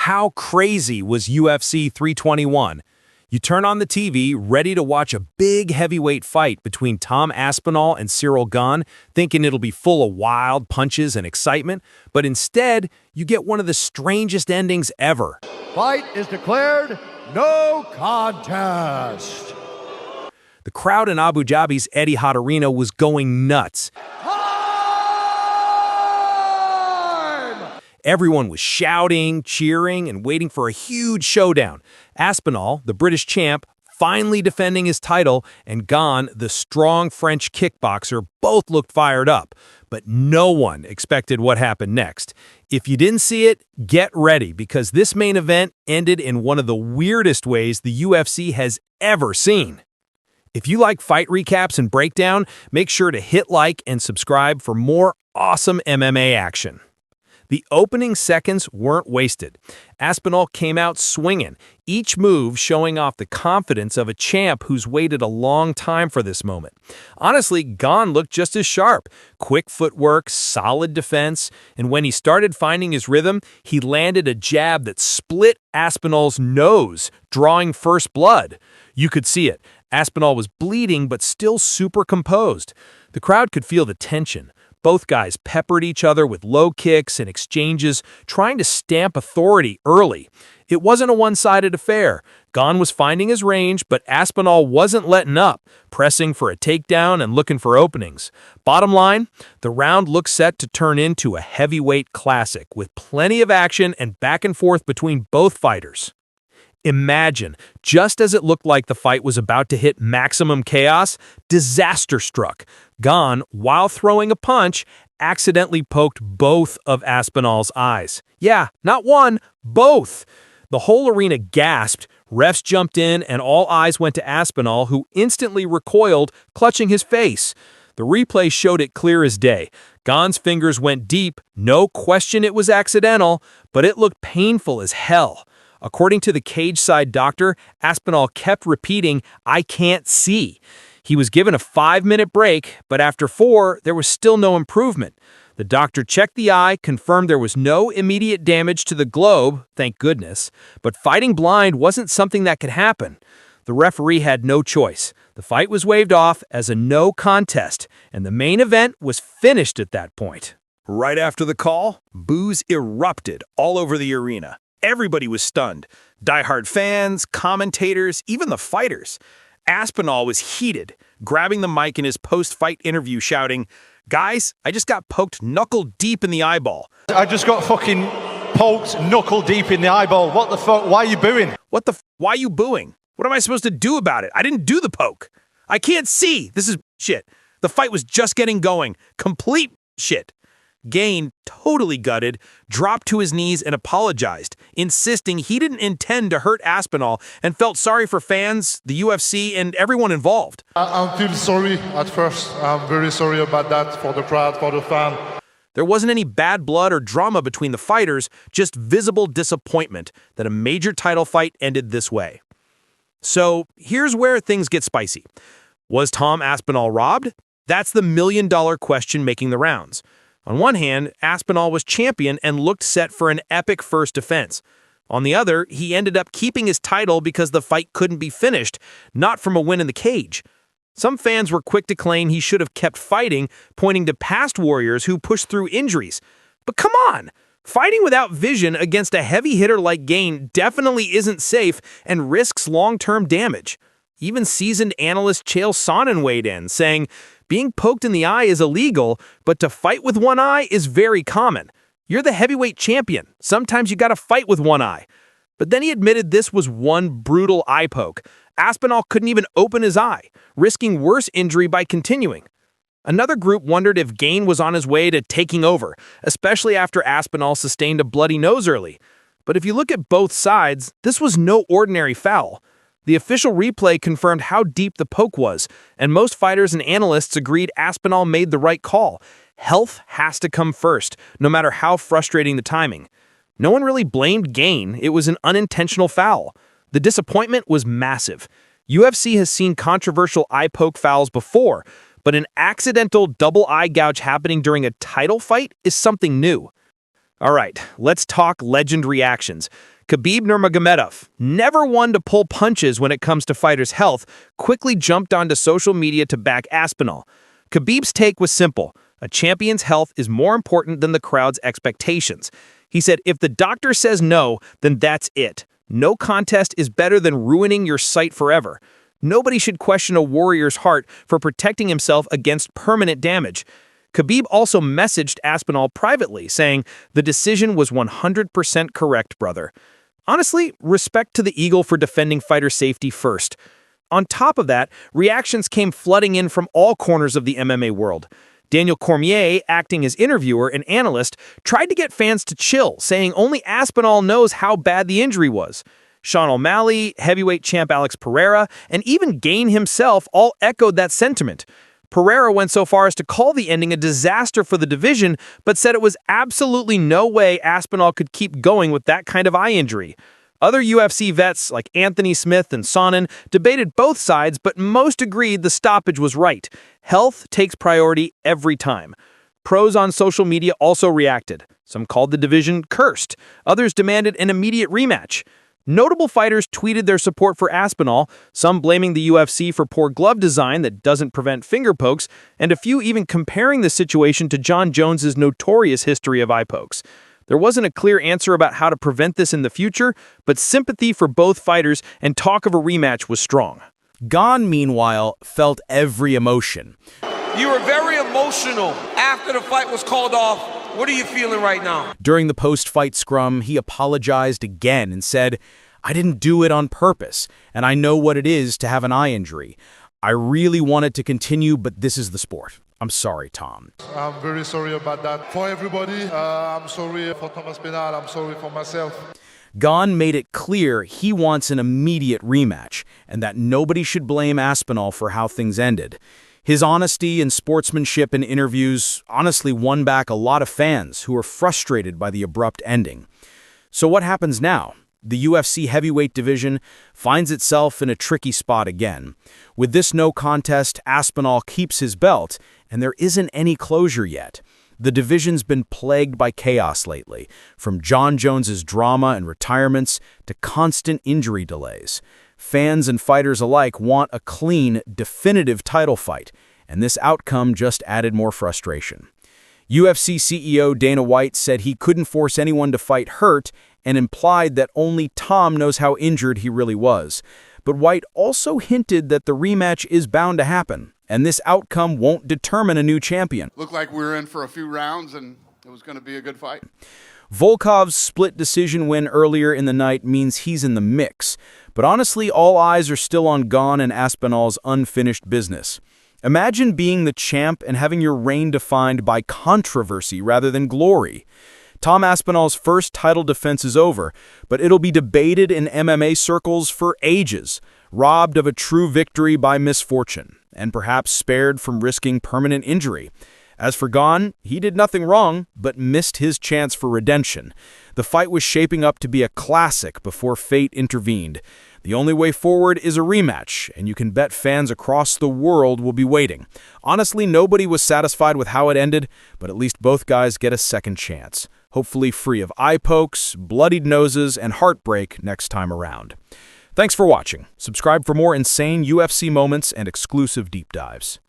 How crazy was UFC 321? You turn on the TV, ready to watch a big heavyweight fight between Tom Aspinall and Ciryl Gane, thinking it'll be full of wild punches and excitement, but instead, you get one of the strangest endings ever. Fight is declared no contest. The crowd in Abu Dhabi's Etihad Arena was going nuts. Everyone was shouting, cheering, and waiting for a huge showdown. Aspinall, the British champ, finally defending his title, and Gane, the strong French kickboxer, both looked fired up. But no one expected what happened next. If you didn't see it, get ready, because this main event ended in one of the weirdest ways the UFC has ever seen. If you like fight recaps and breakdown, make sure to hit like and subscribe for more awesome MMA action. The opening seconds weren't wasted. Aspinall came out swinging, each move showing off the confidence of a champ who's waited a long time for this moment. Honestly, Gane looked just as sharp. Quick footwork, solid defense, and when he started finding his rhythm, he landed a jab that split Aspinall's nose, drawing first blood. You could see it. Aspinall was bleeding but still super composed. The crowd could feel the tension. Both guys peppered each other with low kicks and exchanges, trying to stamp authority early. It wasn't a one-sided affair. Gane was finding his range, but Aspinall wasn't letting up, pressing for a takedown and looking for openings. Bottom line, the round looked set to turn into a heavyweight classic, with plenty of action and back and forth between both fighters. Imagine, just as it looked like the fight was about to hit maximum chaos, disaster struck. Gane, while throwing a punch, accidentally poked both of Aspinall's eyes. Yeah, not one, both. The whole arena gasped, refs jumped in, and all eyes went to Aspinall, who instantly recoiled, clutching his face. The replay showed it clear as day. Gane's fingers went deep, no question it was accidental, but it looked painful as hell. According to the cage-side doctor, Aspinall kept repeating, "I can't see." He was given a 5-minute break, but after 4, there was still no improvement. The doctor checked the eye, confirmed there was no immediate damage to the globe, thank goodness, but fighting blind wasn't something that could happen. The referee had no choice. The fight was waved off as a no contest, and the main event was finished at that point. Right after the call, boos erupted all over the arena. Everybody was stunned. Die-hard fans, commentators, even the fighters. Aspinall was heated, grabbing the mic in his post-fight interview shouting, "Guys, I just got poked knuckle-deep in the eyeball." I just got fucking poked knuckle-deep in the eyeball. What the fuck? Why are you booing? Why are you booing? What am I supposed to do about it? I didn't do the poke. I can't see. This is shit. The fight was just getting going. Complete shit. Gane, totally gutted, dropped to his knees and apologized, insisting he didn't intend to hurt Aspinall and felt sorry for fans, the UFC, and everyone involved. I feel sorry at first. I'm very sorry about that for the crowd, for the fan. There wasn't any bad blood or drama between the fighters, just visible disappointment that a major title fight ended this way. So here's where things get spicy. Was Tom Aspinall robbed? That's the million-dollar question making the rounds. On one hand, Aspinall was champion and looked set for an epic first defense. On the other, he ended up keeping his title because the fight couldn't be finished, not from a win in the cage. Some fans were quick to claim he should have kept fighting, pointing to past warriors who pushed through injuries. But come on! Fighting without vision against a heavy hitter like Gane definitely isn't safe and risks long-term damage. Even seasoned analyst Chael Sonnen weighed in, saying, "Being poked in the eye is illegal, but to fight with one eye is very common. You're the heavyweight champion. Sometimes you gotta fight with one eye." But then he admitted this was one brutal eye poke. Aspinall couldn't even open his eye, risking worse injury by continuing. Another group wondered if Gane was on his way to taking over, especially after Aspinall sustained a bloody nose early. But if you look at both sides, this was no ordinary foul. The official replay confirmed how deep the poke was, and most fighters and analysts agreed Aspinall made the right call. Health has to come first, no matter how frustrating the timing. No one really blamed Gane. It was an unintentional foul. The disappointment was massive. UFC has seen controversial eye poke fouls before, but an accidental double eye gouge happening during a title fight is something new. All right, let's talk legend reactions. Khabib Nurmagomedov, never one to pull punches when it comes to fighters' health, quickly jumped onto social media to back Aspinall. Khabib's take was simple. A champion's health is more important than the crowd's expectations. He said, if the doctor says no, then that's it. No contest is better than ruining your sight forever. Nobody should question a warrior's heart for protecting himself against permanent damage. Khabib also messaged Aspinall privately, saying, the decision was 100% correct, brother. Honestly, respect to the Eagle for defending fighter safety first. On top of that, reactions came flooding in from all corners of the MMA world. Daniel Cormier, acting as interviewer and analyst, tried to get fans to chill, saying only Aspinall knows how bad the injury was. Sean O'Malley, heavyweight champ Alex Pereira, and even Gane himself all echoed that sentiment. Pereira went so far as to call the ending a disaster for the division, but said it was absolutely no way Aspinall could keep going with that kind of eye injury. Other UFC vets like Anthony Smith and Sonnen debated both sides, but most agreed the stoppage was right. Health takes priority every time. Pros on social media also reacted. Some called the division cursed. Others demanded an immediate rematch. Notable fighters tweeted their support for Aspinall, some blaming the UFC for poor glove design that doesn't prevent finger pokes, and a few even comparing the situation to John Jones's notorious history of eye pokes. There wasn't a clear answer about how to prevent this in the future, but sympathy for both fighters and talk of a rematch was strong. Gane, meanwhile, felt every emotion. You were very emotional after the fight was called off. What are you feeling right now? During the post-fight scrum, he apologized again and said, I didn't do it on purpose, and I know what it is to have an eye injury. I really wanted to continue, but this is the sport. I'm sorry, Tom. I'm very sorry about that. For everybody, I'm sorry for Thomas Aspinall, I'm sorry for myself. Gane made it clear he wants an immediate rematch, and that nobody should blame Aspinall for how things ended. His honesty and sportsmanship in interviews honestly won back a lot of fans who were frustrated by the abrupt ending. So what happens now? The UFC heavyweight division finds itself in a tricky spot again. With this no contest, Aspinall keeps his belt, and there isn't any closure yet. The division's been plagued by chaos lately, from John Jones's drama and retirements to constant injury delays. Fans and fighters alike want a clean, definitive title fight, and this outcome just added more frustration. UFC CEO Dana White said he couldn't force anyone to fight hurt and implied that only Tom knows how injured he really was. But White also hinted that the rematch is bound to happen, and this outcome won't determine a new champion. Looked like we were in for a few rounds, and it was going to be a good fight. Volkov's split decision win earlier in the night means he's in the mix, but honestly, all eyes are still on Gane and Aspinall's unfinished business. Imagine being the champ and having your reign defined by controversy rather than glory. Tom Aspinall's first title defense is over, but it'll be debated in MMA circles for ages, robbed of a true victory by misfortune, and perhaps spared from risking permanent injury. As for Gane, he did nothing wrong, but missed his chance for redemption. The fight was shaping up to be a classic before fate intervened. The only way forward is a rematch, and you can bet fans across the world will be waiting. Honestly, nobody was satisfied with how it ended, but at least both guys get a second chance, hopefully free of eye pokes, bloodied noses, and heartbreak next time around. Thanks for watching. Subscribe for more insane UFC moments and exclusive deep dives.